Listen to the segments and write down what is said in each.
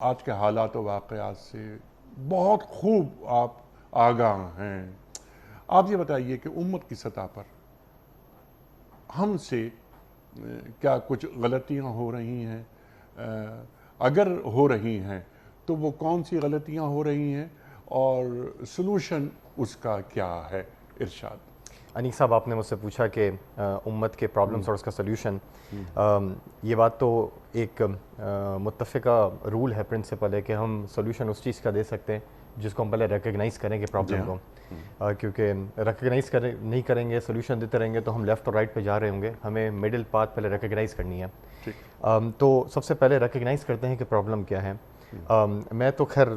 آج کے حالات و واقعات سے بہت خوب آپ آگاہ ہیں۔ آپ یہ بتائیے کہ امت کی سطح پر ہم سے کیا کچھ غلطیاں ہو رہی ہیں؟ اگر ہو رہی ہیں تو وہ کون سی غلطیاں ہو رہی ہیں اور سلوشن اس کا کیا ہے؟ ارشاد۔ انیق صاحب، آپ نے مجھ سے پوچھا کہ امت کے پرابلمس اور اس کا سلیوشن، یہ بات تو ایک متفقہ رول ہے، پرنسپل ہے کہ ہم سلیوشن اس چیز کا دے سکتے ہیں جس کو ہم پہلے ریکگنائز کریں گے پرابلم کو، کیونکہ ریکگنائز نہیں کریں گے، سلیوشن دیتے رہیں گے تو ہم لیفٹ اور رائٹ پہ جا رہے ہوں گے۔ ہمیں مڈل پاتھ پہلے ریکگنائز کرنی ہے۔ تو سب سے پہلے ریکگنائز کرتے ہیں کہ پرابلم کیا ہے۔ میں تو خیر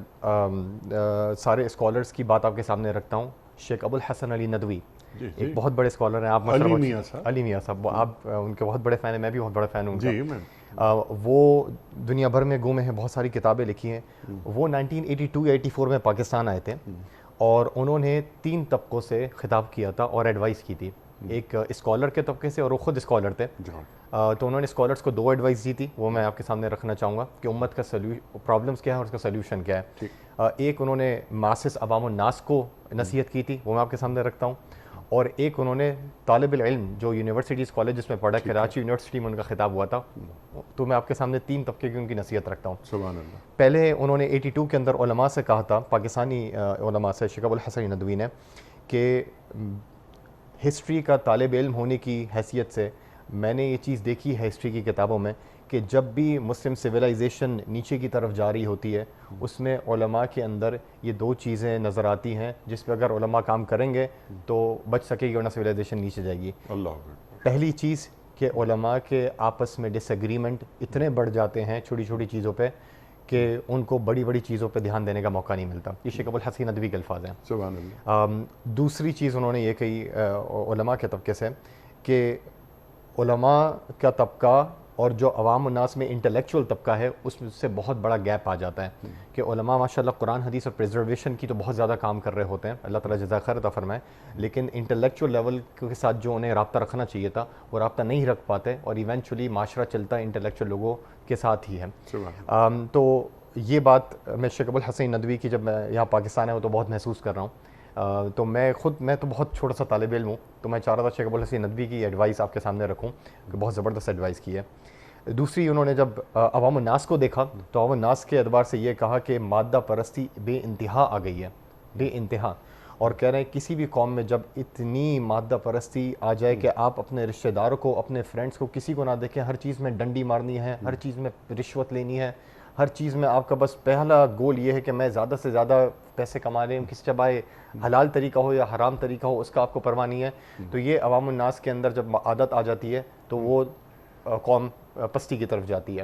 سارے اسکالرس کی بات آپ کے سامنے رکھتا ہوں۔ شیخ ابو الحسن علی ندوی ایک بہت بڑے اسکالر ہیں۔ آپ علی میاں صاحب، علی میاں صاحب، آپ ان کے بہت بڑے فین ہیں، میں بھی بہت بڑا فین ہوں ان کا۔ جی میم، وہ دنیا بھر میں گھومے ہیں، بہت ساری کتابیں لکھی ہیں۔ وہ 1982 یا 84 میں پاکستان آئے تھے اور انہوں نے 3 طبقوں سے خطاب کیا تھا اور ایڈوائس کی تھی، ایک اسکالر کے طبقے سے، اور وہ خود اسکالر تھے۔ تو انہوں نے اسکالرس کو 2 ایڈوائس دی تھی، وہ میں آپ کے سامنے رکھنا چاہوں گا کہ امت کا پرابلمس کیا ہے اور اس کا سلیوشن کیا ہے۔ ایک انہوں نے ماسس عوام الناس کو نصیحت کی تھی، وہ میں آپ کے سامنے رکھتا ہوں، اور ایک انہوں نے طالب العلم جو یونیورسٹیز کالجز میں پڑھا، کراچی یونیورسٹی میں ان کا خطاب ہوا تھا، تو میں آپ کے سامنے 3 طبقے کی ان کی نصیحت رکھتا ہوں۔ سبحان اللہ۔ پہلے انہوں نے 82 کے اندر علماء سے کہا تھا، پاکستانی علماء سے، شیخ ابو الحسن ندوی نے، کہ ہسٹری کا طالب علم ہونے کی حیثیت سے میں نے یہ چیز دیکھی ہے ہسٹری کی کتابوں میں کہ جب بھی مسلم سویلائزیشن نیچے کی طرف جاری ہوتی ہے، اس میں علماء کے اندر یہ 2 چیزیں نظر آتی ہیں جس پہ اگر علماء کام کریں گے تو بچ سکے گی، ورنہ سویلائزیشن نیچے جائے گی۔ پہلی چیز کہ علماء کے آپس میں ڈس ایگریمنٹ اتنے بڑھ جاتے ہیں چھوٹی چھوٹی چیزوں پہ کہ ان کو بڑی بڑی چیزوں پہ دھیان دینے کا موقع نہیں ملتا۔ یہ شیخ ابو الحسن ندوی کے الفاظ ہیں۔ سبحان اللہ۔ دوسری چیز انہوں نے یہ کہی علماء کے طبقے سے کہ علماء کا طبقہ اور جو عوام الناس میں انٹلیکچوئل طبقہ ہے اس سے بہت بڑا گیپ آ جاتا ہے کہ علماء ماشاءاللہ قرآن حدیث اور پریزرویشن کی تو بہت زیادہ کام کر رہے ہوتے ہیں، اللہ تعالیٰ جزائے خیر عطا فرمائے، لیکن انٹلیکچوئل لیول کے ساتھ جو انہیں رابطہ رکھنا چاہیے تھا وہ رابطہ نہیں رکھ پاتے، اور ایونچولی معاشرہ چلتا ہے انٹلیکچوئل لوگوں کے ساتھ ہی ہے۔ تو یہ بات میں شیخ ابو الحسن ندوی کی جب میں یہاں پاکستان ہے وہ تو بہت محسوس کر رہا ہوں۔ تو میں تو بہت چھوٹا سا طالب علم ہوں، تو میں چاہ رہا تھا شیخ ابو الحسن ندوی کی ایڈوائس آپ کے سامنے رکھوں کہ بہت زبردست ایڈوائس کی ہے۔ دوسری، انہوں نے جب عوام الناس کو دیکھا تو عوام الناس کے اعتبار سے یہ کہا کہ مادہ پرستی بے انتہا آ گئی ہے، بے انتہا، اور کہہ رہے ہیں کسی بھی قوم میں جب اتنی مادہ پرستی آ جائے کہ آپ اپنے رشتہ داروں کو، اپنے فرینڈس کو، کسی کو نہ دیکھیں، ہر چیز میں ڈنڈی مارنی ہے، ہر چیز میں رشوت لینی ہے، ہر چیز میں آپ کا بس پہلا گول یہ ہے کہ میں زیادہ سے زیادہ پیسے کما لیں، کسی چاہے حلال طریقہ ہو یا حرام طریقہ ہو، اس کا آپ کو پرواہ نہیں ہے۔ تو یہ عوام الناس کے اندر جب عادت آ جاتی ہے تو وہ قوم پستی کی طرف جاتی ہے۔